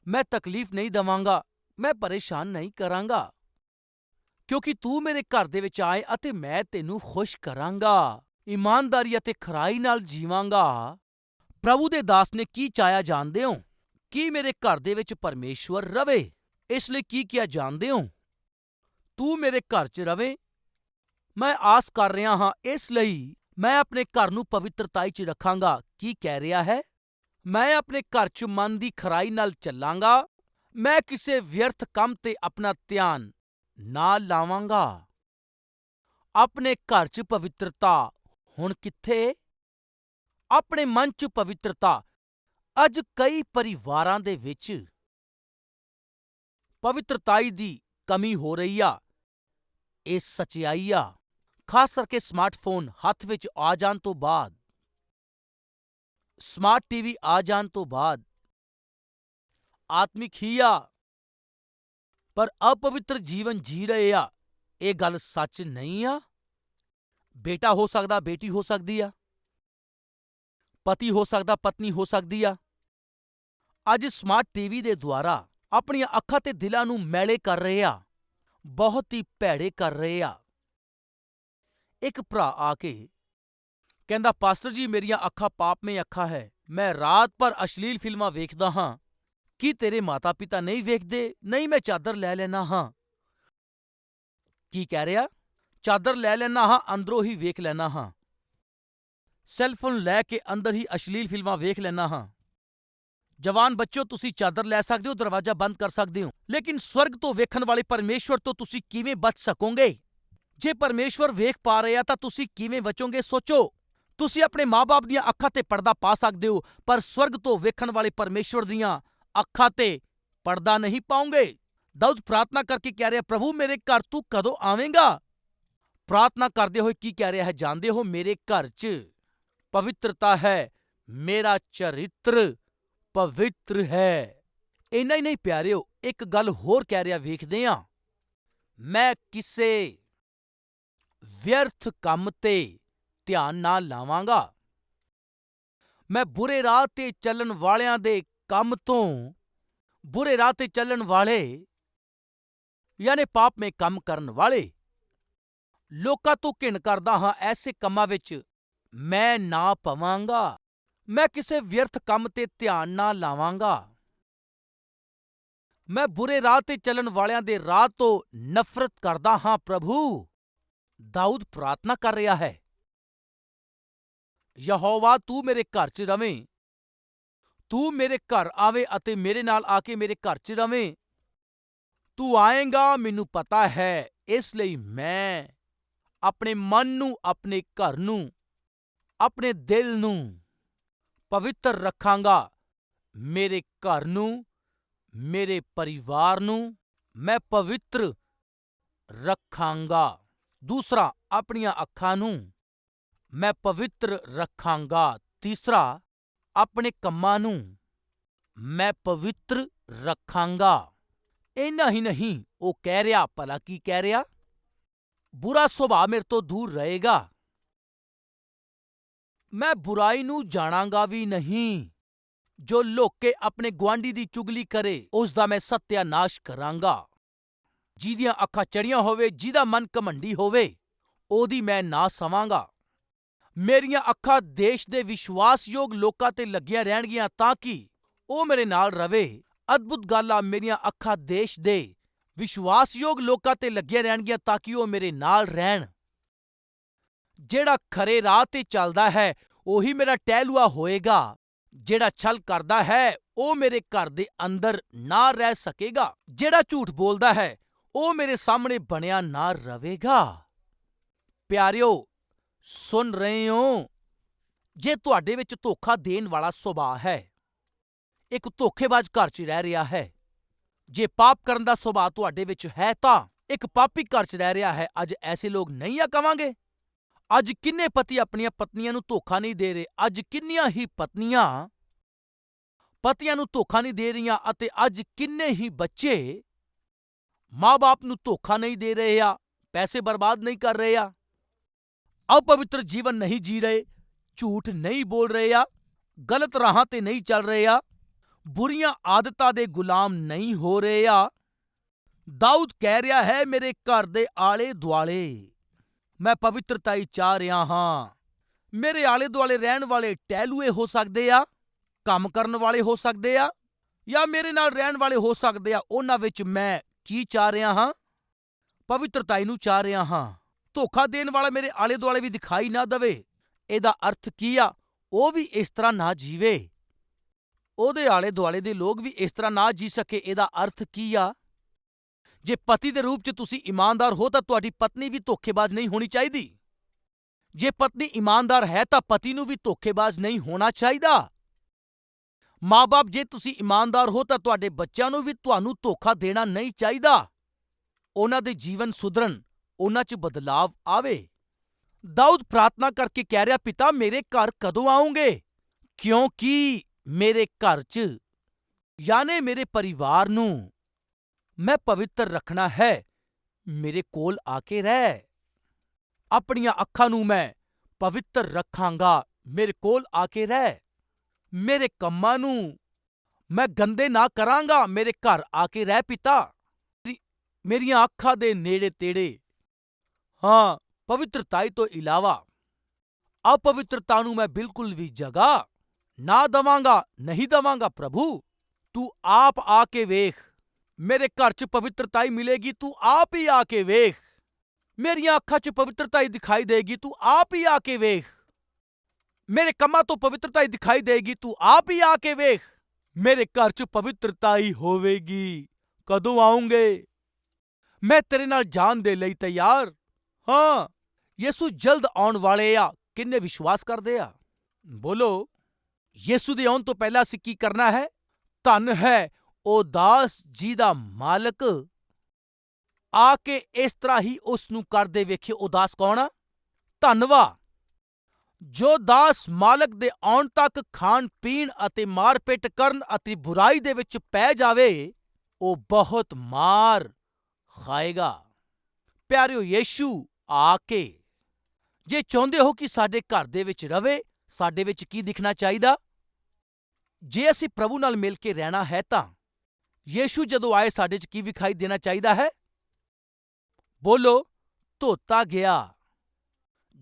ਮੈਂ ਤਕਲੀਫ ਨਹੀਂ ਦਵਾਂਗਾ, ਮੈਂ ਪਰੇਸ਼ਾਨ ਨਹੀਂ ਕਰਾਂਗਾ, ਕਿਉਂਕਿ ਤੂੰ ਮੇਰੇ ਘਰ ਦੇ ਵਿੱਚ ਆਏ ਅਤੇ ਮੈਂ ਤੈਨੂੰ ਖੁਸ਼ ਕਰਾਂਗਾ, ਇਮਾਨਦਾਰੀ ਅਤੇ ਖਰਾਈ ਨਾਲ ਜੀਵਾਂਗਾ। ਪ੍ਰਭੂ ਦੇ ਦਾਸ ਨੇ ਕੀ ਚਾਹਿਆ ਜਾਣਦੇ ਹੋ? ਕੀ ਮੇਰੇ ਘਰ ਦੇ ਵਿੱਚ ਪਰਮੇਸ਼ਵਰ ਰਵੇ। ਇਸ ਲਈ ਕੀ ਕਿਹਾ ਜਾਣਦੇ ਹੋ? ਤੂੰ ਮੇਰੇ ਘਰ 'ਚ ਰਵੇ। ਮੈਂ ਆਸ ਕਰ ਰਿਹਾ ਹਾਂ, ਇਸ ਲਈ ਮੈਂ ਆਪਣੇ ਘਰ ਨੂੰ ਪਵਿੱਤਰਤਾਈ 'ਚ ਰੱਖਾਂਗਾ। ਕੀ ਕਹਿ ਰਿਹਾ ਹੈ? ਮੈਂ ਆਪਣੇ ਘਰ 'ਚ ਮਨ ਦੀ ਖਰਾਈ ਨਾਲ ਚੱਲਾਂਗਾ। ਮੈਂ ਕਿਸੇ ਵਿਅਰਥ ਕੰਮ ਤੇ ਆਪਣਾ ਧਿਆਨ ਨਾ ਲਾਵਾਂਗਾ। ਆਪਣੇ ਘਰ 'ਚ ਪਵਿੱਤਰਤਾ ਹੁਣ ਕਿੱਥੇ? ਆਪਣੇ ਮਨ 'ਚ ਪਵਿੱਤਰਤਾ। ਅੱਜ ਕਈ ਪਰਿਵਾਰਾਂ ਦੇ ਵਿੱਚ ਪਵਿੱਤਰਤਾਈ ਦੀ ਕਮੀ ਹੋ ਰਹੀ ਆ। ਇਹ ਸੱਚਾਈ ਆ। ਖਾਸ ਕਰਕੇ ਸਮਾਰਟਫੋਨ ਹੱਥ ਵਿੱਚ ਆ ਜਾਣ ਤੋਂ ਬਾਅਦ, ਸਮਾਰਟ ਟੀਵੀ ਆ ਜਾਣ ਤੋਂ ਬਾਅਦ ਆਤਮਿਕ ਹੀ ਆ, ਪਰ ਅਪਵਿੱਤਰ ਜੀਵਨ ਜੀ ਰਹੇ ਆ। ਇਹ ਗੱਲ ਸੱਚ ਨਹੀਂ ਆ? ਬੇਟਾ ਹੋ ਸਕਦਾ, ਬੇਟੀ ਹੋ ਸਕਦੀ ਆ, ਪਤੀ ਹੋ ਸਕਦਾ, ਪਤਨੀ ਹੋ ਸਕਦੀ ਆ। ਅੱਜ ਸਮਾਰਟ ਟੀਵੀ ਦੇ ਦੁਆਰਾ ਆਪਣੀਆਂ ਅੱਖਾਂ ਤੇ ਦਿਲਾਂ ਨੂੰ ਮੈਲੇ ਕਰ ਰਹੇ ਆ, ਬਹੁਤ ਹੀ ਭੈੜੇ ਕਰ ਰਹੇ ਆ। ਇੱਕ ਭਰਾ ਆ ਕੇ ਕਹਿੰਦਾ, ਪਾਸਟਰ ਜੀ, ਮੇਰੀਆਂ ਅੱਖਾਂ ਪਾਪਮਈ ਅੱਖਾਂ ਹੈ। ਮੈਂ ਰਾਤ ਭਰ ਅਸ਼ਲੀਲ ਫਿਲਮਾਂ ਵੇਖਦਾ ਹਾਂ। ਕੀ ਤੇਰੇ ਮਾਤਾ-ਪਿਤਾ ਨਹੀਂ ਵੇਖਦੇ? ਨਹੀਂ, ਮੈਂ ਚਾਦਰ ਲੈ ਲੈਣਾ ਹਾਂ। ਕੀ ਕਹਿ ਰਿਹਾ? ਚਾਦਰ ਲੈ ਲੈਣਾ ਹਾਂ, ਅੰਦਰੋਂ ਹੀ ਵੇਖ ਲੈਣਾ ਹਾਂ। ਸੈੱਲਫੋਨ ਲੈ ਕੇ ਅੰਦਰ ਹੀ ਅਸ਼ਲੀਲ ਫਿਲਮਾਂ ਵੇਖ ਲੈਣਾ ਹਾਂ। ਜਵਾਨ ਬੱਚਿਓ, ਤੁਸੀਂ ਚਾਦਰ ਲੈ ਸਕਦੇ ਹੋ, ਦਰਵਾਜ਼ਾ ਬੰਦ ਕਰ ਸਕਦੇ ਹੋ, ਲੇਕਿਨ ਸਵਰਗ ਤੋਂ ਵੇਖਣ ਵਾਲੇ ਪਰਮੇਸ਼ਵਰ ਤੋਂ ਤੁਸੀਂ ਕਿਵੇਂ ਬਚ ਸਕੋਗੇ? ਜੇ ਪਰਮੇਸ਼ਵਰ ਵੇਖ ਪਾ ਰਹੇ ਆ ਤਾਂ ਤੁਸੀਂ ਕਿਵੇਂ ਬਚੋਗੇ? ਸੋਚੋ। ਤੁਸੀਂ ਆਪਣੇ ਮਾਂ-ਬਾਪ ਦੀਆਂ ਅੱਖਾਂ ਤੇ ਪਰਦਾ ਪਾ ਸਕਦੇ ਹੋ, ਪਰ ਸਵਰਗ ਤੋਂ ਵੇਖਣ ਵਾਲੇ ਪਰਮੇਸ਼ਵਰ ਦੀਆਂ ਅੱਖਾਂ ਤੇ ਪਰਦਾ ਨਹੀਂ ਪਾਓਗੇ। ਦਾਊਦ ਪ੍ਰਾਰਥਨਾ ਕਰਕੇ ਕਹਿ ਰਿਹਾ, ਪ੍ਰਭੂ ਮੇਰੇ ਘਰ ਤੂੰ ਕਦੋਂ ਆਵੇਂਗਾ? ਪ੍ਰਾਰਥਨਾ ਕਰਦੇ ਹੋਏ ਕੀ ਕਹਿ ਰਿਹਾ ਹੈ ਜਾਣਦੇ ਹੋ? ਮੇਰੇ ਘਰ 'ਚ ਪਵਿੱਤਰਤਾ ਹੈ, ਮੇਰਾ ਚਰਿੱਤਰ ਪਵਿੱਤਰ ਹੈ। ਇੰਨਾ ਹੀ ਨਹੀਂ ਪਿਆਰਿਓ, ਇੱਕ ਗੱਲ ਹੋਰ ਕਹਿ ਰਿਹਾ, ਵੇਖਦੇ ਹਾਂ। ਮੈਂ ਕਿਸੇ ਵਿਅਰਥ ਕੰਮ ਤੇ ਧਿਆਨ ਨਾ ਲਾਵਾਂਗਾ। ਮੈਂ ਬੁਰੇ ਰਾਹ ਤੇ ਚੱਲਣ ਵਾਲਿਆਂ ਦੇ ਕੰਮ ਤੋਂ, ਬੁਰੇ ਰਾਹ ਤੇ ਚੱਲਣ ਵਾਲੇ ਯਾਨੀ ਪਾਪਮਈ ਕੰਮ ਕਰਨ ਵਾਲੇ ਲੋਕਾਂ ਤੋਂ ਘਿਣ ਕਰਦਾ ਹਾਂ। ਐਸੇ ਕੰਮਾਂ ਵਿੱਚ ਮੈਂ ਨਾ ਪਵਾਂਗਾ। ਮੈਂ ਕਿਸੇ ਵਿਅਰਥ ਕੰਮ ਤੇ ਧਿਆਨ ਨਾ ਲਾਵਾਂਗਾ। ਮੈਂ ਬੁਰੇ ਰਾਹ ਤੇ ਚੱਲਣ ਵਾਲਿਆਂ ਦੇ ਰਾਹ ਤੋਂ ਨਫ਼ਰਤ ਕਰਦਾ ਹਾਂ ਪ੍ਰਭੂ। ਦਾਊਦ ਪ੍ਰਾਰਥਨਾ ਕਰ ਰਿਹਾ ਹੈ, ਯਹੋਵਾ ਤੂੰ ਮੇਰੇ ਘਰ 'ਚ ਰਵੇਂ। ਤੂੰ ਮੇਰੇ ਘਰ ਆਵੇ ਅਤੇ ਮੇਰੇ ਨਾਲ ਆ ਕੇ ਮੇਰੇ ਘਰ 'ਚ ਰਵੇਂ। ਤੂੰ ਆਏਂਗਾ ਮੈਨੂੰ ਪਤਾ ਹੈ, ਇਸ ਲਈ ਮੈਂ ਆਪਣੇ ਮਨ ਨੂੰ, ਆਪਣੇ ਘਰ ਨੂੰ, ਆਪਣੇ ਦਿਲ ਨੂੰ ਪਵਿੱਤਰ ਰੱਖਾਂਗਾ। ਮੇਰੇ ਘਰ ਨੂੰ, ਮੇਰੇ ਪਰਿਵਾਰ ਨੂੰ ਮੈਂ ਪਵਿੱਤਰ ਰੱਖਾਂਗਾ। ਦੂਸਰਾ, ਆਪਣੀਆਂ ਅੱਖਾਂ ਨੂੰ ਮੈਂ ਪਵਿੱਤਰ ਰੱਖਾਂਗਾ। ਤੀਸਰਾ, ਆਪਣੇ ਕੰਮਾਂ ਨੂੰ ਮੈਂ ਪਵਿੱਤਰ ਰੱਖਾਂਗਾ। ਇੰਨਾ ਹੀ ਨਹੀਂ, ਉਹ ਕਹਿ ਰਿਹਾ, ਭਲਾ ਕੀ ਕਹਿ ਰਿਹਾ? ਬੁਰਾ ਸੁਭਾਅ ਮੇਰੇ ਤੋਂ ਦੂਰ ਰਹੇਗਾ। ਮੈਂ ਬੁਰਾਈ ਨੂੰ ਜਾਣਾਂਗਾ ਵੀ ਨਹੀਂ। ਜੋ ਲੁਕ ਕੇ ਆਪਣੇ ਗੁਆਂਢੀ ਦੀ ਚੁਗਲੀ ਕਰੇ, ਉਸ ਦਾ ਮੈਂ ਸੱਤਿਆਨਾਸ਼ ਕਰਾਂਗਾ। ਜਿਹਦੀਆਂ ਅੱਖਾਂ ਚੜੀਆਂ ਹੋਵੇ, ਜਿਹਦਾ ਮਨ ਘਮੰਡੀ ਹੋਵੇ, ਉਹਦੀ ਮੈਂ ਨਾ ਸਵਾਂਗਾ। ਮੇਰੀਆਂ ਅੱਖਾਂ ਦੇਸ਼ ਦੇ ਵਿਸ਼ਵਾਸਯੋਗ ਲੋਕਾਂ ਤੇ ਲੱਗੀਆਂ ਰਹਿਣਗੀਆਂ ਤਾਂ ਕਿ ਉਹ ਮੇਰੇ ਨਾਲ ਰਵੇ। ਅਦਭੁਤ ਗੱਲ ਆ, ਮੇਰੀਆਂ ਅੱਖਾਂ ਦੇਸ਼ ਦੇ ਵਿਸ਼ਵਾਸਯੋਗ ਲੋਕਾਂ ਤੇ ਲੱਗੀਆਂ ਰਹਿਣਗੀਆਂ ਤਾਂ ਕਿ ਉਹ ਮੇਰੇ ਨਾਲ ਰਹਿਣ। ਜਿਹੜਾ ਖਰੇ ਰਾਹ ਤੇ ਚੱਲਦਾ ਹੈ, ਉਹੀ ਮੇਰਾ ਟਹਿਲੂਆ ਹੋਏਗਾ। ਜਿਹੜਾ ਛਲ ਕਰਦਾ ਹੈ, ਉਹ ਮੇਰੇ ਘਰ ਦੇ ਅੰਦਰ ਨਾ ਰਹਿ ਸਕੇਗਾ। ਜਿਹੜਾ ਝੂਠ ਬੋਲਦਾ ਹੈ, ਉਹ ਮੇਰੇ ਸਾਹਮਣੇ ਬਣਿਆ ਨਾ ਰਵੇਗਾ। ਪਿਆਰਿਓ, ਸੁਣ ਰਹੇ ਹੋ? ਜੇ ਤੁਹਾਡੇ ਵਿੱਚ ਧੋਖਾ ਦੇਣ ਵਾਲਾ ਸੁਭਾਅ ਹੈ, ਇੱਕ ਧੋਖੇਬਾਜ਼ ਘਰ 'ਚ ਰਹਿ ਰਿਹਾ ਹੈ, ਜੇ ਪਾਪ ਕਰਨ ਦਾ ਸੁਭਾਅ ਤੁਹਾਡੇ ਵਿੱਚ ਹੈ ਤਾਂ ਇੱਕ ਪਾਪੀ ਘਰ 'ਚ ਰਹਿ ਰਿਹਾ ਹੈ। ਅੱਜ ਐਸੇ ਲੋਕ ਨਹੀਂ ਆ ਕਵਾਂਗੇ? ਅੱਜ ਕਿੰਨੇ ਪਤੀ ਆਪਣੀਆਂ ਪਤਨੀਆਂ ਨੂੰ ਧੋਖਾ ਨਹੀਂ ਦੇ ਰਹੇ? ਅੱਜ ਕਿੰਨੀਆਂ ਹੀ ਪਤਨੀਆਂ ਪਤੀਆਂ ਨੂੰ ਧੋਖਾ ਨਹੀਂ ਦੇ ਰਹੀਆਂ ਅਤੇ ਅੱਜ ਕਿੰਨੇ ਹੀ ਬੱਚੇ ਮਾਂ-ਬਾਪ ਨੂੰ ਧੋਖਾ ਨਹੀਂ ਦੇ ਰਹੇ ਆ, ਪੈਸੇ ਬਰਬਾਦ ਨਹੀਂ ਕਰ ਰਹੇ ਆ, ਅਪਵਿੱਤਰ ਜੀਵਨ ਨਹੀਂ ਜੀ ਰਹੇ, ਝੂਠ ਨਹੀਂ ਬੋਲ ਰਹੇ ਆ, ਗਲਤ ਰਾਹਾਂ ਤੇ ਨਹੀਂ ਚੱਲ ਰਹੇ ਆ, ਬੁਰੀਆਂ ਆਦਤਾਂ ਦੇ ਗੁਲਾਮ ਨਹੀਂ ਹੋ ਰਹੇ ਆ। ਦਾਊਦ ਕਹਿ ਰਿਹਾ ਹੈ, ਮੇਰੇ ਘਰ ਦੇ ਆਲੇ-ਦੁਆਲੇ ਮੈਂ ਪਵਿੱਤਰਤਾਈ ਚਾਹ ਰਿਹਾ ਹਾਂ। ਮੇਰੇ ਆਲੇ-ਦੁਆਲੇ ਰਹਿਣ ਵਾਲੇ ਟਹਿਲੂਏ ਹੋ ਸਕਦੇ ਆ, ਕੰਮ ਕਰਨ ਵਾਲੇ ਹੋ ਸਕਦੇ ਆ, ਜਾਂ ਮੇਰੇ ਨਾਲ ਰਹਿਣ ਵਾਲੇ ਹੋ ਸਕਦੇ ਆ। ਉਹਨਾਂ ਵਿੱਚ ਮੈਂ ਕੀ ਚਾਹ ਰਿਹਾ ਹਾਂ? ਪਵਿੱਤਰਤਾਈ ਨੂੰ ਚਾਹ ਰਿਹਾ ਹਾਂ। ਧੋਖਾ ਦੇਣ ਵਾਲਾ ਮੇਰੇ ਆਲੇ-ਦੁਆਲੇ ਵੀ ਦਿਖਾਈ ਨਾ ਦਵੇ। ਇਹਦਾ ਅਰਥ ਕੀ ਆ? ਉਹ ਵੀ ਇਸ ਤਰ੍ਹਾਂ ਨਾ ਜੀਵੇ, ਉਹਦੇ ਆਲੇ-ਦੁਆਲੇ ਦੇ ਲੋਕ ਵੀ ਇਸ ਤਰ੍ਹਾਂ ਨਾ ਜੀ ਸਕੇ। ਇਹਦਾ ਅਰਥ ਕੀ ਆ? ਜੇ ਪਤੀ ਦੇ ਰੂਪ 'ਚ ਤੁਸੀਂ ਇਮਾਨਦਾਰ ਹੋ ਤਾਂ ਤੁਹਾਡੀ ਪਤਨੀ ਵੀ ਧੋਖੇਬਾਜ਼ ਨਹੀਂ ਹੋਣੀ ਚਾਹੀਦੀ। ਜੇ ਪਤਨੀ ਇਮਾਨਦਾਰ ਹੈ ਤਾਂ ਪਤੀ ਨੂੰ ਵੀ ਧੋਖੇਬਾਜ਼ ਨਹੀਂ ਹੋਣਾ ਚਾਹੀਦਾ। ਮਾਂ-ਬਾਪ, ਜੇ ਤੁਸੀਂ ਇਮਾਨਦਾਰ ਹੋ ਤਾਂ ਤੁਹਾਡੇ ਬੱਚਿਆਂ ਨੂੰ ਵੀ ਤੁਹਾਨੂੰ ਧੋਖਾ ਦੇਣਾ ਨਹੀਂ ਚਾਹੀਦਾ। ਉਹਨਾਂ ਦੇ ਜੀਵਨ ਸੁਧਰਨ, ਉਹਨਾਂ 'ਚ ਬਦਲਾਵ ਆਵੇ। ਦਾਊਦ ਪ੍ਰਾਰਥਨਾ ਕਰਕੇ ਕਹਿ ਰਿਹਾ, ਪਿਤਾ ਮੇਰੇ ਘਰ ਕਦੋਂ ਆਉਂਗੇ? ਕਿਉਂਕਿ ਮੇਰੇ ਘਰ 'ਚ ਯਾਨੀ ਮੇਰੇ ਪਰਿਵਾਰ ਨੂੰ ਮੈਂ ਪਵਿੱਤਰ ਰੱਖਣਾ ਹੈ। ਮੇਰੇ ਕੋਲ ਆ ਕੇ ਰਹਿ। ਆਪਣੀਆਂ ਅੱਖਾਂ ਨੂੰ ਮੈਂ ਪਵਿੱਤਰ ਰੱਖਾਂਗਾ। ਮੇਰੇ ਕੋਲ ਆ ਕੇ ਰਹਿ। ਮੇਰੇ ਕੰਮਾਂ ਨੂੰ ਮੈਂ ਗੰਦੇ ਨਾ ਕਰਾਂਗਾ। ਮੇਰੇ ਘਰ ਆ ਕੇ ਰਹਿ ਪਿਤਾ। ਮੇਰੀਆਂ ਅੱਖਾਂ ਦੇ ਨੇੜੇ-ਤੇੜੇ, ਹਾਂ, ਪਵਿੱਤਰਤਾਈ ਤੋਂ ਇਲਾਵਾ ਅਪਵਿੱਤਰਤਾ ਨੂੰ ਮੈਂ ਬਿਲਕੁਲ ਵੀ ਜਗ੍ਹਾ ਨਾ ਦਵਾਂਗਾ, ਨਹੀਂ ਦਵਾਂਗਾ। ਪ੍ਰਭੂ, ਤੂੰ ਆਪ ਆ ਕੇ ਵੇਖ। ਮੇਰੇ ਘਰ 'ਚ ਪਵਿੱਤਰਤਾਈ ਮਿਲੇਗੀ, ਤੂੰ ਆਪ ਹੀ ਆ ਕੇ ਵੇਖ। ਮੇਰੀਆਂ ਅੱਖਾਂ 'ਚ ਪਵਿੱਤਰਤਾਈ ਦਿਖਾਈ ਦੇਗੀ, ਤੂੰ ਆਪ ਹੀ ਆ ਕੇ ਵੇਖ। ਮੇਰੇ ਕੰਮਾਂ ਤੋਂ ਪਵਿੱਤਰਤਾਈ ਦਿਖਾਈ ਦੇਗੀ, ਤੂੰ ਆਪ ਹੀ ਆ ਕੇ ਵੇਖ। ਮੇਰੇ ਘਰ 'ਚ ਪਵਿੱਤਰਤਾਈ ਹੋਵੇਗੀ। ਕਦੋਂ ਆਉਂਗੇ? ਮੈਂ ਤੇਰੇ ਨਾਲ ਜਾਣ ਦੇ ਲਈ ਤਿਆਰ ਹਾਂ। ਯਿਸੂ ਜਲਦ ਆਉਣ ਵਾਲੇ ਆ। ਕਿੰਨੇ ਵਿਸ਼ਵਾਸ ਕਰਦੇ ਆ? ਬੋਲੋ। ਯਿਸੂ ਦੇ ਆਉਣ ਤੋਂ ਪਹਿਲਾਂ ਅਸੀਂ ਕੀ ਕਰਨਾ ਹੈ? ਧੰਨ ਹੈ ਉਹ ਦਾਸ ਜਿਹਦਾ ਮਾਲਕ ਆ ਕੇ ਇਸ ਤਰ੍ਹਾਂ ਹੀ ਉਸ ਨੂੰ ਕਰਦੇ ਵੇਖੇ। ਉਹ ਦਾਸ ਕੌਣ ਆ? ਧੰਨਵਾ ਜੋ ਦਾਸ ਮਾਲਕ ਦੇ ਆਉਣ ਤੱਕ ਖਾਣ ਪੀਣ ਅਤੇ ਮਾਰਪਿੱਟ ਕਰਨ ਅਤੇ ਬੁਰਾਈ ਦੇ ਵਿੱਚ ਪੈ ਜਾਵੇ, ਉਹ ਬਹੁਤ ਮਾਰ ਖਾਏਗਾ। ਪਿਆਰਿਓ, ਯਿਸੂ ਆ ਕੇ ਜੇ ਚਾਹੁੰਦੇ ਹੋ ਕਿ ਸਾਡੇ ਘਰ ਦੇ ਵਿੱਚ ਰਵੇ, ਸਾਡੇ ਵਿੱਚ ਕੀ ਦਿਖਣਾ ਚਾਹੀਦਾ? ਜੇ ਅਸੀਂ ਪ੍ਰਭੂ ਨਾਲ ਮਿਲ ਕੇ ਰਹਿਣਾ ਹੈ ਤਾਂ ਯਿਸੂ ਜਦੋਂ ਆਏ ਸਾਡੇ 'ਚ ਕੀ ਵਿਖਾਈ ਦੇਣਾ ਚਾਹੀਦਾ ਹੈ? ਬੋਲੋ। ਧੋਤਾ ਗਿਆ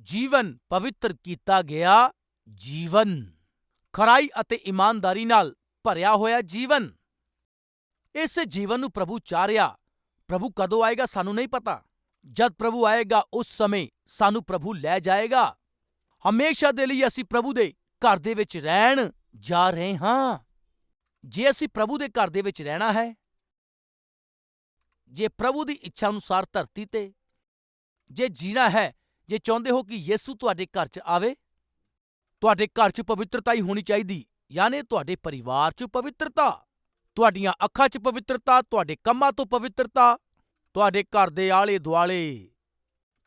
ਜੀਵਨ, ਪਵਿੱਤਰ ਕੀਤਾ ਗਿਆ ਜੀਵਨ, ਖਰਾਈ ਅਤੇ ਇਮਾਨਦਾਰੀ ਨਾਲ ਭਰਿਆ ਹੋਇਆ ਜੀਵਨ। ਇਸੇ ਜੀਵਨ ਨੂੰ ਪ੍ਰਭੂ ਚਾਹ ਰਿਹਾ। ਪ੍ਰਭੂ ਕਦੋਂ ਆਏਗਾ ਸਾਨੂੰ ਨਹੀਂ ਪਤਾ। ਜਦ ਪ੍ਰਭੂ ਆਏਗਾ ਉਸ ਸਮੇਂ ਸਾਨੂੰ ਪ੍ਰਭੂ ਲੈ ਜਾਏਗਾ। ਹਮੇਸ਼ਾ ਦੇ ਲਈ ਅਸੀਂ ਪ੍ਰਭੂ ਦੇ ਘਰ ਦੇ ਵਿੱਚ ਰਹਿਣ ਜਾ ਰਹੇ ਹਾਂ। ਜੇ ਅਸੀਂ ਪ੍ਰਭੂ ਦੇ ਘਰ ਦੇ ਵਿੱਚ ਰਹਿਣਾ ਹੈ, ਜੇ ਪ੍ਰਭੂ ਦੀ ਇੱਛਾ ਅਨੁਸਾਰ ਧਰਤੀ ਤੇ ਜੇ ਜੀਣਾ ਹੈ, ਜੇ ਚਾਹੁੰਦੇ ਹੋ ਕਿ ਯਿਸੂ ਤੁਹਾਡੇ ਘਰ 'ਚ ਆਵੇ, ਤੁਹਾਡੇ ਘਰ 'ਚ ਪਵਿੱਤਰਤਾ ਹੀ ਹੋਣੀ ਚਾਹੀਦੀ। ਯਾਨੀ ਤੁਹਾਡੇ ਪਰਿਵਾਰ 'ਚ ਪਵਿੱਤਰਤਾ, ਤੁਹਾਡੀਆਂ ਅੱਖਾਂ 'ਚ ਪਵਿੱਤਰਤਾ, ਤੁਹਾਡੇ ਕੰਮਾਂ ਤੋਂ ਪਵਿੱਤਰਤਾ, ਤੁਹਾਡੇ ਘਰ ਦੇ ਆਲੇ ਦੁਆਲੇ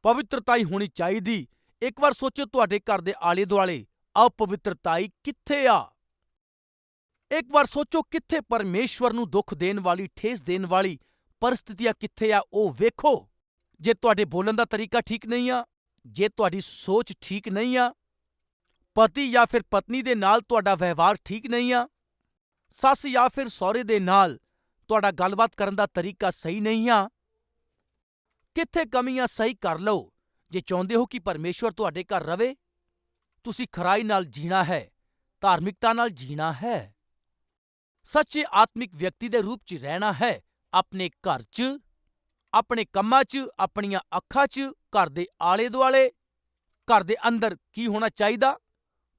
ਪਵਿੱਤਰਤਾ ਹੀ ਹੋਣੀ ਚਾਹੀਦੀ। ਇੱਕ ਵਾਰ ਸੋਚੋ, ਤੁਹਾਡੇ ਘਰ ਦੇ ਆਲੇ ਦੁਆਲੇ ਅਪਵਿੱਤਰਤਾ ਹੀ ਕਿੱਥੇ ਆ? ਇੱਕ ਵਾਰ ਸੋਚੋ, ਕਿੱਥੇ ਪਰਮੇਸ਼ਵਰ ਨੂੰ ਦੁੱਖ ਦੇਣ ਵਾਲੀ, ਠੇਸ ਦੇਣ ਵਾਲੀ ਪਰਿਸਥਿਤੀਆਂ ਕਿੱਥੇ ਆ, ਉਹ ਵੇਖੋ। ਜੇ ਤੁਹਾਡੇ ਬੋਲਣ ਦਾ ਤਰੀਕਾ ਠੀਕ ਨਹੀਂ ਆ, ਜੇ ਤੁਹਾਡੀ ਸੋਚ ਠੀਕ ਨਹੀਂ ਆ, ਪਤੀ ਜਾਂ ਫਿਰ ਪਤਨੀ ਦੇ ਨਾਲ ਤੁਹਾਡਾ ਵਿਵਹਾਰ ਠੀਕ ਨਹੀਂ ਆ, ਸੱਸ ਜਾਂ ਫਿਰ ਸਹੁਰੇ ਦੇ ਨਾਲ ਤੁਹਾਡਾ ਗੱਲਬਾਤ ਕਰਨ ਦਾ ਤਰੀਕਾ ਸਹੀ ਨਹੀਂ ਆ, ਕਿੱਥੇ ਕਮੀਆਂ ਸਹੀ ਕਰ ਲਓ। ਜੇ ਚਾਹੁੰਦੇ ਹੋ ਕਿ ਪਰਮੇਸ਼ਵਰ ਤੁਹਾਡੇ ਘਰ ਰਵੇ, ਤੁਸੀਂ ਖਰਾਈ ਨਾਲ ਜੀਣਾ ਹੈ, ਧਾਰਮਿਕਤਾ ਨਾਲ ਜੀਣਾ ਹੈ, ਸੱਚੇ ਆਤਮਿਕ ਵਿਅਕਤੀ ਦੇ ਰੂਪ 'ਚ ਰਹਿਣਾ ਹੈ। ਆਪਣੇ ਘਰ 'ਚ, ਆਪਣੇ ਕੰਮਾਂ 'ਚ, ਆਪਣੀਆਂ ਅੱਖਾਂ 'ਚ, ਘਰ ਦੇ ਆਲੇ ਦੁਆਲੇ, ਘਰ ਦੇ ਅੰਦਰ ਕੀ ਹੋਣਾ ਚਾਹੀਦਾ?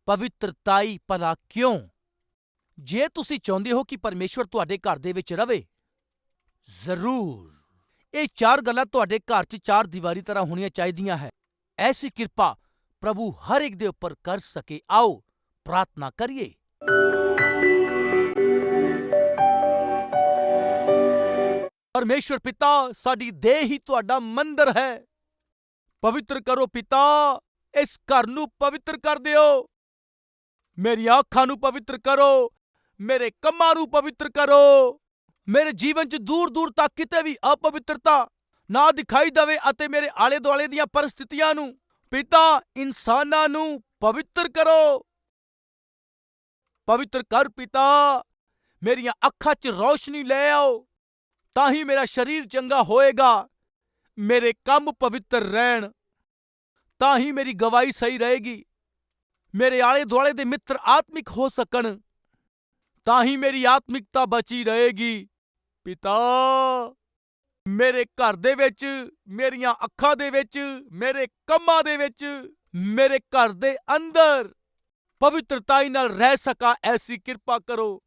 ਪਵਿੱਤਰਤਾ ਹੀ। ਭਲਾ ਕਿਉਂ? ਜੇ ਤੁਸੀਂ ਚਾਹੁੰਦੇ ਹੋ ਕਿ ਪਰਮੇਸ਼ਵਰ ਤੁਹਾਡੇ ਘਰ ਦੇ ਵਿੱਚ ਰਵੇ, ਜ਼ਰੂਰ ਇਹ 4 ਗੱਲਾਂ ਤੁਹਾਡੇ ਘਰ 'ਚ 4 ਦੀਵਾਰੀ ਤਰ੍ਹਾਂ ਹੋਣੀਆਂ ਚਾਹੀਦੀਆਂ ਹੈ। ਐਸੀ ਕਿਰਪਾ ਪ੍ਰਭੂ ਹਰ ਇੱਕ ਦੇ ਉੱਪਰ ਕਰ ਸਕੇ। ਆਓ ਪ੍ਰਾਰਥਨਾ ਕਰੀਏ। ਪਰਮੇਸ਼ਵਰ ਪਿਤਾ, ਸਾਡੀ ਦੇਹ ਹੀ ਤੁਹਾਡਾ ਮੰਦਰ ਹੈ। ਪਵਿੱਤਰ ਕਰੋ ਪਿਤਾ, ਇਸ ਘਰ ਨੂੰ ਪਵਿੱਤਰ ਕਰ ਦਿਓ। ਮੇਰੀਆਂ ਅੱਖਾਂ ਨੂੰ ਪਵਿੱਤਰ ਕਰੋ, ਮੇਰੇ ਕੰਮਾਂ ਨੂੰ ਪਵਿੱਤਰ ਕਰੋ। ਮੇਰੇ ਜੀਵਨ 'ਚ ਦੂਰ ਦੂਰ ਤੱਕ ਕਿਤੇ ਵੀ ਅਪਵਿੱਤਰਤਾ ਨਾ ਦਿਖਾਈ ਦੇਵੇ ਅਤੇ ਮੇਰੇ ਆਲੇ ਦੁਆਲੇ ਦੀਆਂ ਪਰਿਸਥਿਤੀਆਂ ਨੂੰ, ਪਿਤਾ, ਇਨਸਾਨਾਂ ਨੂੰ ਪਵਿੱਤਰ ਕਰੋ। ਪਵਿੱਤਰ ਕਰ ਪਿਤਾ। ਮੇਰੀਆਂ ਅੱਖਾਂ 'ਚ ਰੌਸ਼ਨੀ ਲੈ ਆਓ, ਤਾਂ ਹੀ ਮੇਰਾ ਸਰੀਰ ਚੰਗਾ ਹੋਏਗਾ। ਮੇਰੇ ਕੰਮ ਪਵਿੱਤਰ ਰਹਿਣ, ਤਾਂ ਹੀ ਮੇਰੀ ਗਵਾਹੀ ਸਹੀ ਰਹੇਗੀ। ਮੇਰੇ ਆਲੇ ਦੁਆਲੇ ਦੇ ਮਿੱਤਰ ਆਤਮਿਕ ਹੋ ਸਕਣ, ਤਾਂ ਹੀ ਮੇਰੀ ਆਤਮਿਕਤਾ ਬਚੀ ਰਹੇਗੀ। ਪਿਤਾ, ਮੇਰੇ ਘਰ ਦੇ ਵਿੱਚ, ਮੇਰੀਆਂ ਅੱਖਾਂ ਦੇ ਵਿੱਚ, ਮੇਰੇ ਕੰਮਾਂ ਦੇ ਵਿੱਚ, ਮੇਰੇ ਘਰ ਦੇ ਅੰਦਰ ਪਵਿੱਤਰਤਾ ਨਾਲ ਰਹਿ ਸਕਾਂ, ਐਸੀ ਕਿਰਪਾ ਕਰੋ।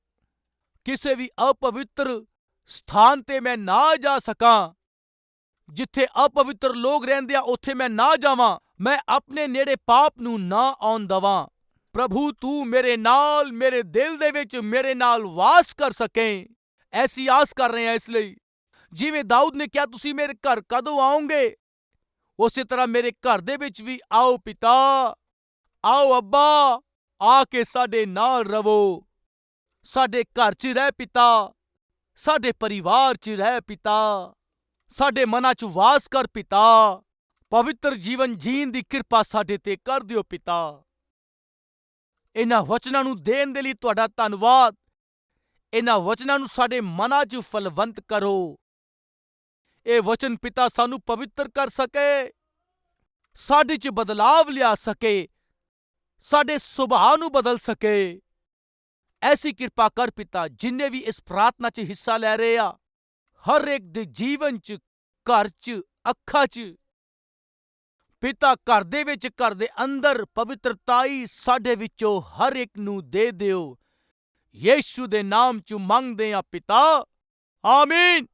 ਕਿਸੇ ਵੀ ਅਪਵਿੱਤਰ ਸਥਾਨ ਤੇ ਮੈਂ ਨਾ ਜਾ ਸਕਾਂ। ਜਿੱਥੇ ਅਪਵਿੱਤਰ ਲੋਕ ਰਹਿੰਦੇ ਆ, ਉੱਥੇ ਮੈਂ ਨਾ ਜਾਵਾਂ। ਮੈਂ ਆਪਣੇ ਨੇੜੇ ਪਾਪ ਨੂੰ ਨਾ ਆਉਣ ਦੇਵਾਂ। ਪ੍ਰਭੂ, ਤੂੰ ਮੇਰੇ ਨਾਲ, ਮੇਰੇ ਦਿਲ ਦੇ ਵਿੱਚ ਮੇਰੇ ਨਾਲ ਵਾਸ ਕਰ ਸਕੇ, ਐਸੀ ਆਸ ਕਰ ਰਹੇ ਹਾਂ। ਇਸ ਲਈ ਜਿਵੇਂ ਦਾਊਦ ਨੇ ਕਿਹਾ, ਤੁਸੀਂ ਮੇਰੇ ਘਰ ਕਦੋਂ ਆਓਗੇ, ਉਸੇ ਤਰ੍ਹਾਂ ਮੇਰੇ ਘਰ ਦੇ ਵਿੱਚ ਵੀ ਆਓ ਪਿਤਾ। ਆਓ ਅੱਬਾ, ਆ ਕੇ ਸਾਡੇ ਨਾਲ ਰਵੋ। ਸਾਡੇ ਘਰ 'ਚ ਰਹਿ ਪਿਤਾ, ਸਾਡੇ ਪਰਿਵਾਰ 'ਚ ਰਹਿ ਪਿਤਾ, ਸਾਡੇ ਮਨਾਂ 'ਚ ਵਾਸ ਕਰ ਪਿਤਾ। ਪਵਿੱਤਰ ਜੀਵਨ ਜੀਣ ਦੀ ਕਿਰਪਾ ਸਾਡੇ ਤੇ ਕਰ ਦਿਓ ਪਿਤਾ। ਇਹਨਾਂ ਵਚਨਾਂ ਨੂੰ ਦੇਣ ਦੇ ਲਈ ਤੁਹਾਡਾ ਧੰਨਵਾਦ। ਇਹਨਾਂ ਵਚਨਾਂ ਨੂੰ ਸਾਡੇ ਮਨਾਂ 'ਚ ਫਲਵੰਤ ਕਰੋ। ਇਹ ਵਚਨ ਪਿਤਾ ਸਾਨੂੰ ਪਵਿੱਤਰ ਕਰ ਸਕੇ, ਸਾਡੇ 'ਚ ਬਦਲਾਵ ਲਿਆ ਸਕੇ, ਸਾਡੇ ਸੁਭਾਅ ਨੂੰ ਬਦਲ ਸਕੇ। ਐਸੀ ਕਿਰਪਾ ਕਰ ਪਿਤਾ। ਜਿੰਨੇ ਵੀ ਇਸ ਪ੍ਰਾਰਥਨਾ 'ਚ ਹਿੱਸਾ ਲੈ ਰਹੇ ਆ, ਹਰ ਇੱਕ ਦੇ ਜੀਵਨ 'ਚ, ਘਰ 'ਚ, ਅੱਖਾਂ 'ਚ, ਪਿਤਾ, ਘਰ ਦੇ ਵਿੱਚ, ਘਰ ਦੇ ਅੰਦਰ ਪਵਿੱਤਰਤਾਈ ਸਾਡੇ ਵਿੱਚੋਂ ਹਰ ਇੱਕ ਨੂੰ ਦੇ ਦਿਓ। ਯਿਸੂ ਦੇ ਨਾਮ 'ਚ ਮੰਗਦੇ ਆ ਪਿਤਾ, ਆਮੀਨ।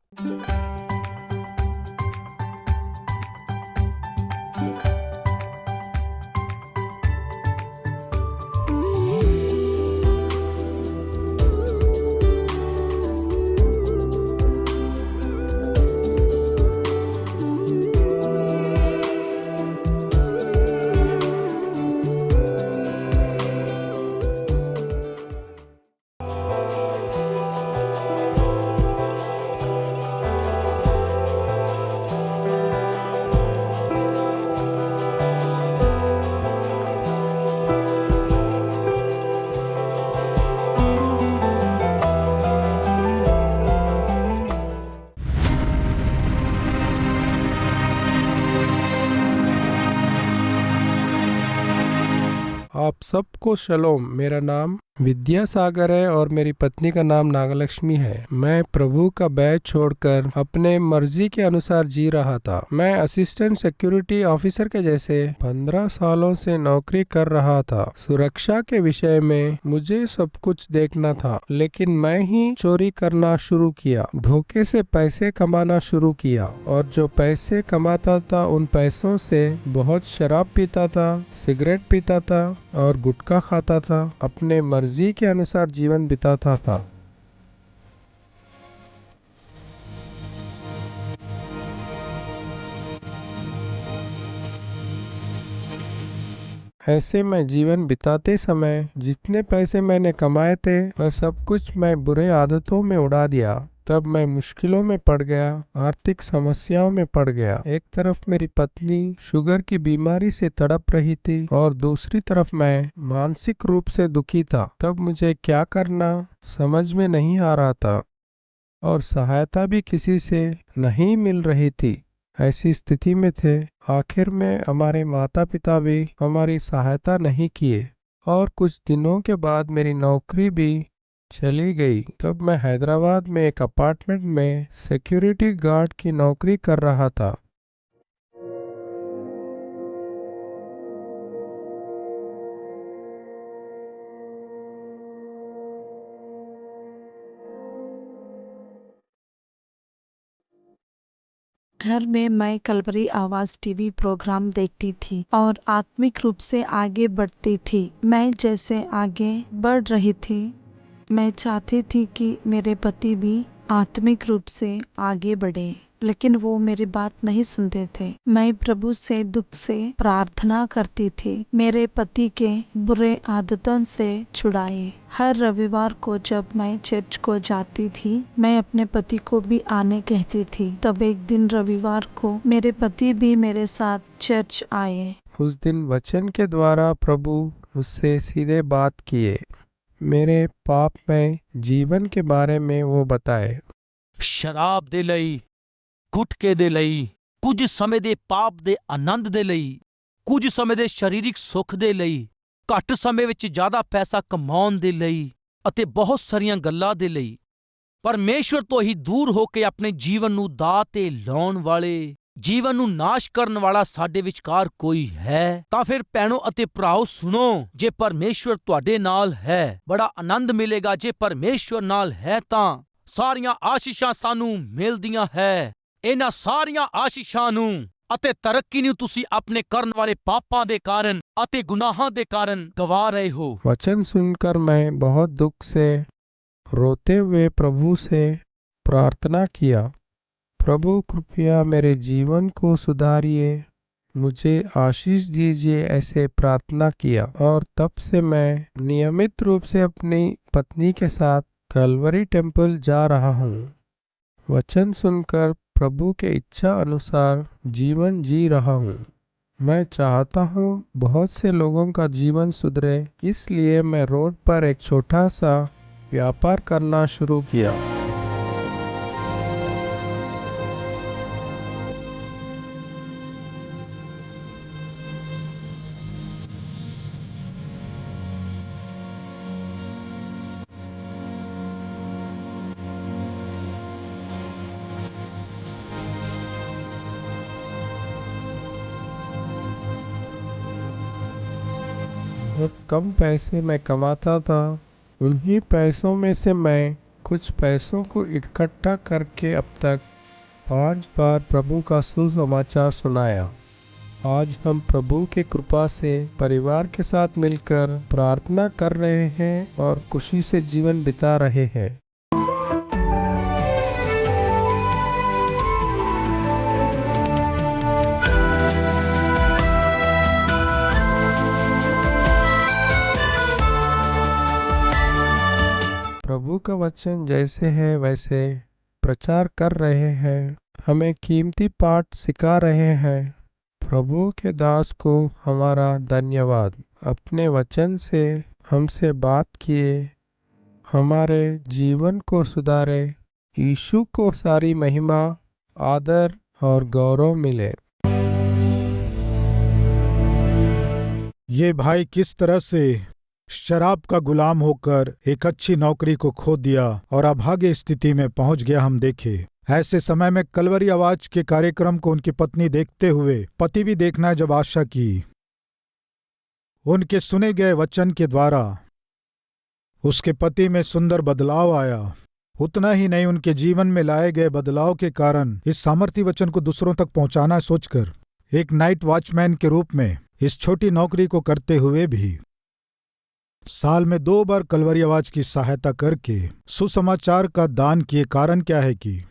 आप सबको शलोम। मेरा नाम विद्यासागर है और मेरी पत्नी का नाम नागलक्ष्मी है। मैं प्रभु का बैच छोड़कर अपने मर्जी के अनुसार जी रहा था। मैं असिस्टेंट सिक्योरिटी ऑफिसर के जैसे 15 सालों से नौकरी कर रहा था। सुरक्षा के विषय में मुझे सब कुछ देखना था, लेकिन मैं ही चोरी करना शुरू किया, धोखे से पैसे कमाना शुरू किया और जो पैसे कमाता था उन पैसों से बहुत शराब पीता था, सिगरेट पीता था और गुटखा खाता था। अपने मर्जी के अनुसार जीवन बिताता था। ऐसे में जीवन बिताते समय जितने पैसे मैंने कमाए थे वह सब कुछ मैं बुरे आदतों में उड़ा दिया। तब मैं मुश्किलों में पड़ गया, आर्थिक समस्याओं में पड़ गया। एक तरफ मेरी पत्नी शुगर की बीमारी से तड़प रही थी और दूसरी तरफ मैं मानसिक रूप से दुखी था। तब मुझे क्या करना समझ में नहीं आ रहा था और सहायता भी किसी से नहीं मिल रही थी। ऐसी स्थिति में थे। आखिर में हमारे माता पिता भी हमारी सहायता नहीं किए और कुछ दिनों के बाद मेरी नौकरी भी चली गई। तब मैं हैदराबाद में एक अपार्टमेंट में सिक्योरिटी गार्ड की नौकरी कर रहा था। घर में मैं कलवरी आवाज टीवी प्रोग्राम देखती थी और आत्मिक रूप से आगे बढ़ती थी। मैं जैसे आगे बढ़ रही थी, मैं चाहती थी कि मेरे पति भी आत्मिक रूप से आगे बढ़े, लेकिन वो मेरी बात नहीं सुनते थे। मैं प्रभु से दुख से प्रार्थना करती थी, मेरे पति के बुरे आदतों से छुड़ाए। हर रविवार को जब मैं चर्च को जाती थी, मैं अपने पति को भी आने कहती थी। तब एक दिन रविवार को मेरे पति भी मेरे साथ चर्च आए। उस दिन वचन के द्वारा प्रभु मुझसे सीधे बात किए। मेरे पाप में जीवन के बारे में वो बताए। ਸ਼ਰਾਬ ਦੇ ਲਈ, ਗੁਟਕੇ ਦੇ ਲਈ, ਕੁਝ ਸਮੇਂ ਦੇ ਪਾਪ ਦੇ ਆਨੰਦ ਦੇ ਲਈ, ਕੁਝ ਸਮੇਂ ਦੇ ਸਰੀਰਕ ਸੁੱਖ ਦੇ ਲਈ, ਘੱਟ ਸਮੇਂ ਵਿੱਚ ਜ਼ਿਆਦਾ ਪੈਸਾ ਕਮਾਉਣ ਦੇ ਲਈ ਅਤੇ ਬਹੁਤ ਸਾਰੀਆਂ ਗੱਲਾਂ ਦੇ ਲਈ ਪਰਮੇਸ਼ਵਰ ਤੋਂ ਹੀ ਦੂਰ ਹੋ ਕੇ ਆਪਣੇ ਜੀਵਨ ਨੂੰ ਦਾਅ ਤੇ ਲਾਉਣ ਵਾਲੇ, ਜੀਵਨ ਨੂੰ ਨਾਸ਼ ਕਰਨ ਵਾਲਾ ਸਾਡੇ ਵਿਚਕਾਰ ਕੋਈ ਹੈ ਤਾਂ ਫਿਰ ਭੈਣੋ ਅਤੇ ਭਰਾਓ ਸੁਣੋ, ਜੇ ਪਰਮੇਸ਼ਵਰ ਤੁਹਾਡੇ ਨਾਲ ਹੈ ਬੜਾ ਆਨੰਦ ਮਿਲੇਗਾ। ਜੇ ਪਰਮੇਸ਼ਵਰ ਨਾਲ ਹੈ ਤਾਂ ਸਾਰੀਆਂ ਆਸ਼ੀਸ਼ਾਂ ਸਾਨੂੰ ਮਿਲਦੀਆਂ ਹੈ। ਇਹਨਾਂ ਸਾਰੀਆਂ ਆਸ਼ੀਸ਼ਾਂ ਨੂੰ ਅਤੇ ਤਰੱਕੀ ਨੂੰ ਤੁਸੀਂ ਆਪਣੇ ਕਰਨ ਵਾਲੇ ਪਾਪਾਂ ਦੇ ਕਾਰਨ ਅਤੇ ਗੁਨਾਹਾਂ ਦੇ ਕਾਰਨ ਗਵਾ ਰਹੇ ਹੋ। वचन सुनकर मैं बहुत दुख से रोते हुए प्रभु से प्रार्थना किया, प्रभु कृपया मेरे जीवन को सुधारिए, मुझे आशीष दीजिए, ऐसे प्रार्थना किया। और तब से मैं नियमित रूप से अपनी पत्नी के साथ कलवरी टेम्पल जा रहा हूँ। वचन सुनकर प्रभु के इच्छा अनुसार जीवन जी रहा हूँ। मैं चाहता हूँ बहुत से लोगों का जीवन सुधरे, इसलिए मैं रोड पर एक छोटा सा व्यापार करना शुरू किया। बहुत कम पैसे मैं कमाता था। उन्हीं पैसों में से मैं कुछ पैसों को इकट्ठा करके अब तक 5 बार प्रभु का सुसमाचार सुनाया। आज हम प्रभु की कृपा से परिवार के साथ मिलकर प्रार्थना कर रहे हैं और खुशी से जीवन बिता रहे हैं। प्रभु का वचन जैसे है वैसे प्रचार कर रहे हैं, हमें कीमती पाठ सिखा रहे हैं। प्रभु के दास को हमारा धन्यवाद। अपने वचन से हमसे बात किए, हमारे जीवन को सुधारे। यीशु को सारी महिमा, आदर और गौरव मिले। ये भाई किस तरह से शराब का गुलाम होकर एक अच्छी नौकरी को खो दिया और अभागे स्थिति में पहुंच गया। हम देखे ऐसे समय में कलवरी आवाज के कार्यक्रम को उनकी पत्नी देखते हुए पति भी देखना जब आशा की, उनके सुने गए वचन के द्वारा उसके पति में सुंदर बदलाव आया। उतना ही नहीं, उनके जीवन में लाए गए बदलाव के कारण इस सामर्थी वचन को दूसरों तक पहुंचाना सोचकर एक नाइट वॉचमैन के रूप में इस छोटी नौकरी को करते हुए भी साल में 2 बार कलवरी आवाज की सहायता करके सुसमाचार का दान किए। कारण क्या है कि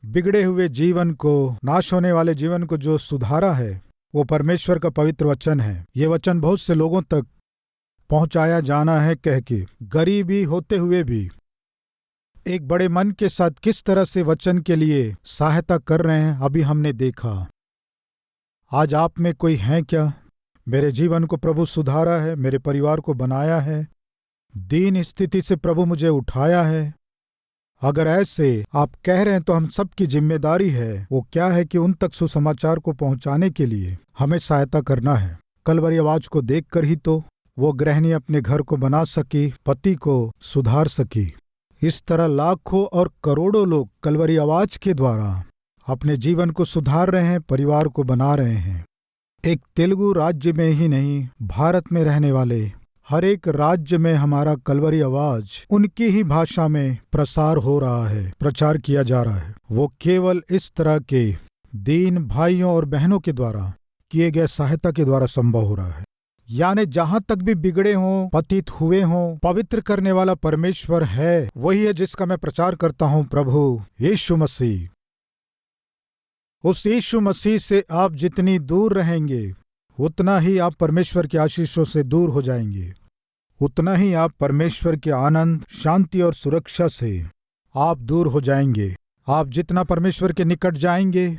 बिगड़े हुए जीवन को, नाश होने वाले जीवन को जो सुधारा है वो परमेश्वर का पवित्र वचन है। ये वचन बहुत से लोगों तक पहुंचाया जाना है कह के गरीबी होते हुए भी एक बड़े मन के साथ किस तरह से वचन के लिए सहायता कर रहे हैं, अभी हमने देखा। आज आप में कोई है क्या? मेरे जीवन को प्रभु सुधारा है, मेरे परिवार को बनाया है, दीन स्थिति से प्रभु मुझे उठाया है। अगर ऐसे आप कह रहे हैं तो हम सबकी जिम्मेदारी है, वो क्या है कि उन तक सुसमाचार को पहुंचाने के लिए हमें सहायता करना है। कलवरी आवाज को देखकर ही तो वो गृहिणी अपने घर को बना सकी, पति को सुधार सकी। इस तरह लाखों और करोड़ों लोग कलवरी आवाज के द्वारा अपने जीवन को सुधार रहे हैं, परिवार को बना रहे हैं। एक तेलुगु राज्य में ही नहीं, भारत में रहने वाले हर एक राज्य में हमारा कलवरी आवाज उनकी ही भाषा में प्रसार हो रहा है, प्रचार किया जा रहा है। वो केवल इस तरह के दीन भाइयों और बहनों के द्वारा किए गए सहायता के द्वारा संभव हो रहा है। यानी जहां तक भी बिगड़े हों, पतित हुए हों, पवित्र करने वाला परमेश्वर है, वही है जिसका मैं प्रचार करता हूं, प्रभु यीशु मसीह। उस यीशु मसीह से आप जितनी दूर रहेंगे उतना ही आप परमेश्वर के आशीषों से दूर हो जाएंगे, उतना ही आप परमेश्वर के आनंद, शांति और सुरक्षा से आप दूर हो जाएंगे। आप जितना परमेश्वर के निकट जाएंगे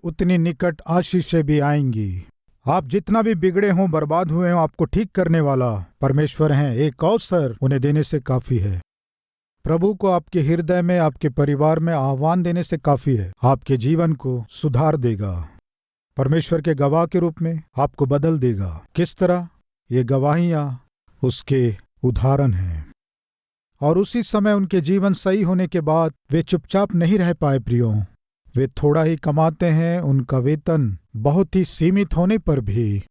उतनी निकट आशीषें भी आएंगी। आप जितना भी बिगड़े हों, बर्बाद हुए हों, आपको ठीक करने वाला परमेश्वर हैं। एक अवसर उन्हें देने से काफी है। प्रभु को आपके हृदय में, आपके परिवार में आह्वान देने से काफी है। आपके जीवन को सुधार देगा, परमेश्वर के गवाह के रूप में आपको बदल देगा। किस तरह? ये गवाहियां उसके उदाहरण हैं। और उसी समय उनके जीवन सही होने के बाद वे चुपचाप नहीं रह पाए प्रियो। वे थोड़ा ही कमाते हैं, उनका वेतन बहुत ही सीमित होने पर भी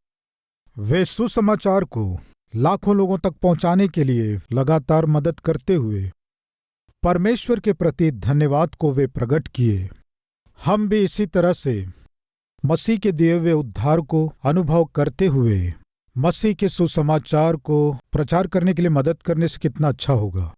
वे सुसमाचार को लाखों लोगों तक पहुंचाने के लिए लगातार मदद करते हुए परमेश्वर के प्रति धन्यवाद को वे प्रकट किए। हम भी इसी तरह से मसीह के दिए हुए उद्धार को अनुभव करते हुए मसीह के सुसमाचार को प्रचार करने के लिए मदद करने से कितना अच्छा होगा।